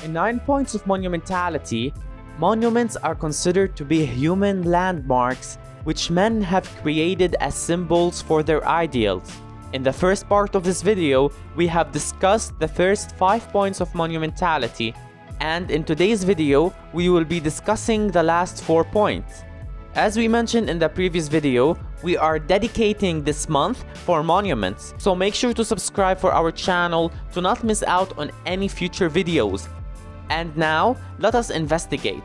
In 9 points of monumentality, monuments are considered to be human landmarks which men have created as symbols for their ideals. In the first part of this video, we have discussed the first 5 points of monumentality, and in today's video, we will be discussing the last 4 points. As we mentioned in the previous video, we are dedicating this month for monuments, so make sure to subscribe for our channel to not miss out on any future videos. And now, let us investigate.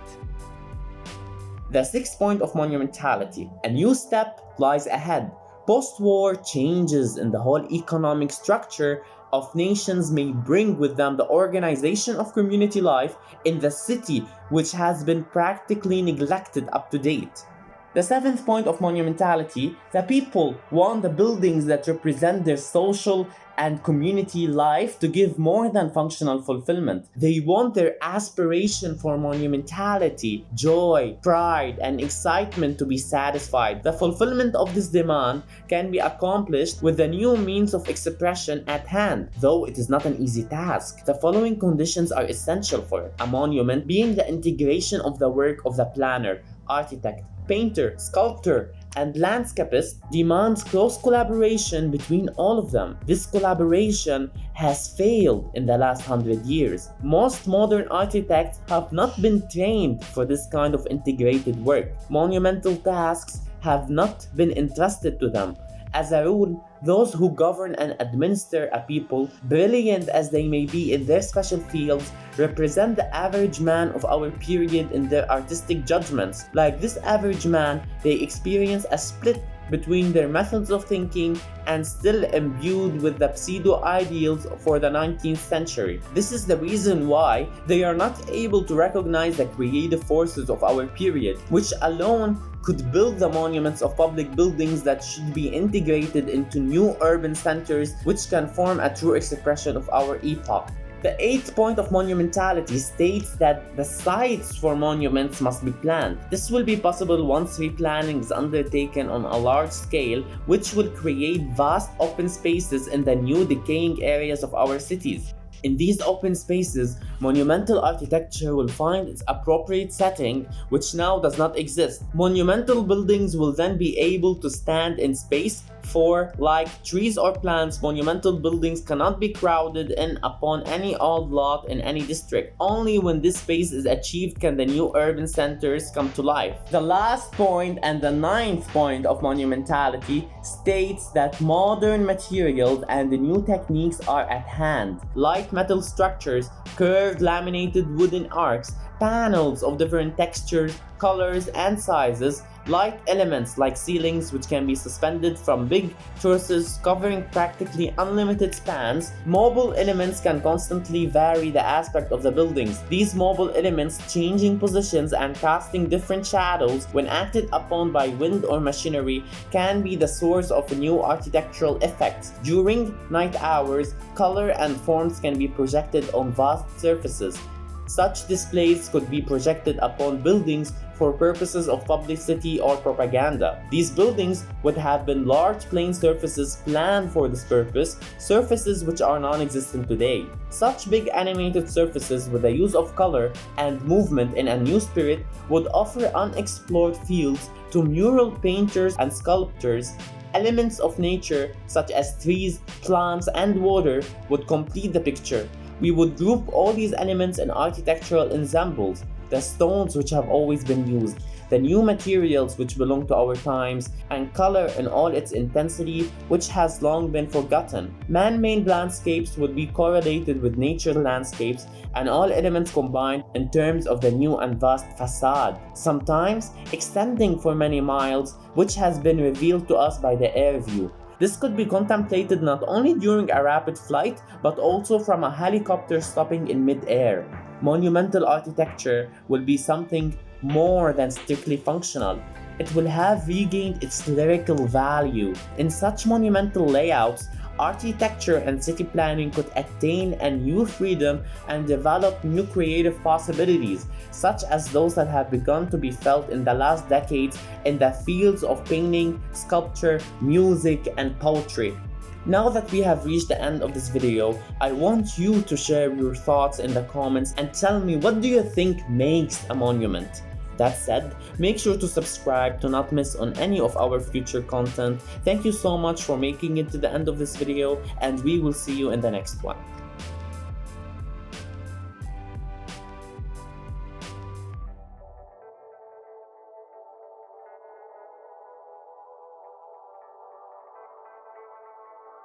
The 6th point of monumentality, a new step lies ahead. Post-war changes in the whole economic structure of nations may bring with them the organization of community life in the city, which has been practically neglected up to date. The 7th point of monumentality, the people want the buildings that represent their social and community life to give more than functional fulfillment. They want their aspiration for monumentality, joy, pride, and excitement to be satisfied. The fulfillment of this demand can be accomplished with the new means of expression at hand, though it is not an easy task. The following conditions are essential for it. A monument being the integration of the work of the planner, architect, painter, sculptor, and landscapist demands close collaboration between all of them. This collaboration has failed in the last 100 years. Most modern architects have not been trained for this kind of integrated work. Monumental tasks have not been entrusted to them. As a rule, those who govern and administer a people, brilliant as they may be in their special fields, represent the average man of our period in their artistic judgments. Like this average man, they experience a split between their methods of thinking and still imbued with the pseudo-ideals for the 19th century. This is the reason why they are not able to recognize the creative forces of our period, which alone could build the monuments of public buildings that should be integrated into new urban centers which can form a true expression of our epoch. The 8th point of monumentality states that the sites for monuments must be planned. This will be possible once replanning is undertaken on a large scale, which will create vast open spaces in the new decaying areas of our cities. In these open spaces, monumental architecture will find its appropriate setting, which now does not exist. Monumental buildings will then be able to stand in space, for, like trees or plants, monumental buildings cannot be crowded in upon any old lot in any district. Only when this space is achieved can the new urban centers come to life. The last point and the 9th point of monumentality states that modern materials and the new techniques are at hand. Light metal structures, curved laminated wooden arcs, panels of different textures, colors, and sizes, light elements like ceilings which can be suspended from big trusses covering practically unlimited spans. Mobile elements can constantly vary the aspect of the buildings. These mobile elements changing positions and casting different shadows when acted upon by wind or machinery can be the source of new architectural effects. During night hours, color and forms can be projected on vast surfaces. Such displays could be projected upon buildings for purposes of publicity or propaganda. These buildings would have been large plain surfaces planned for this purpose, surfaces which are non-existent today. Such big animated surfaces with the use of color and movement in a new spirit would offer unexplored fields to mural painters and sculptors. Elements of nature such as trees, plants, and water would complete the picture. We would group all these elements in architectural ensembles, the stones which have always been used, the new materials which belong to our times, and color in all its intensity which has long been forgotten. Man-made landscapes would be correlated with nature landscapes and all elements combined in terms of the new and vast facade, sometimes extending for many miles, which has been revealed to us by the air view. This could be contemplated not only during a rapid flight, but also from a helicopter stopping in mid-air. Monumental architecture will be something more than strictly functional. It will have regained its lyrical value. In such monumental layouts, architecture and city planning could attain a new freedom and develop new creative possibilities, such as those that have begun to be felt in the last decades in the fields of painting, sculpture, music, and poetry. Now that we have reached the end of this video, I want you to share your thoughts in the comments and tell me, what do you think makes a monument? That said, make sure to subscribe to not miss on any of our future content. Thank you so much for making it to the end of this video, and we will see you in the next one.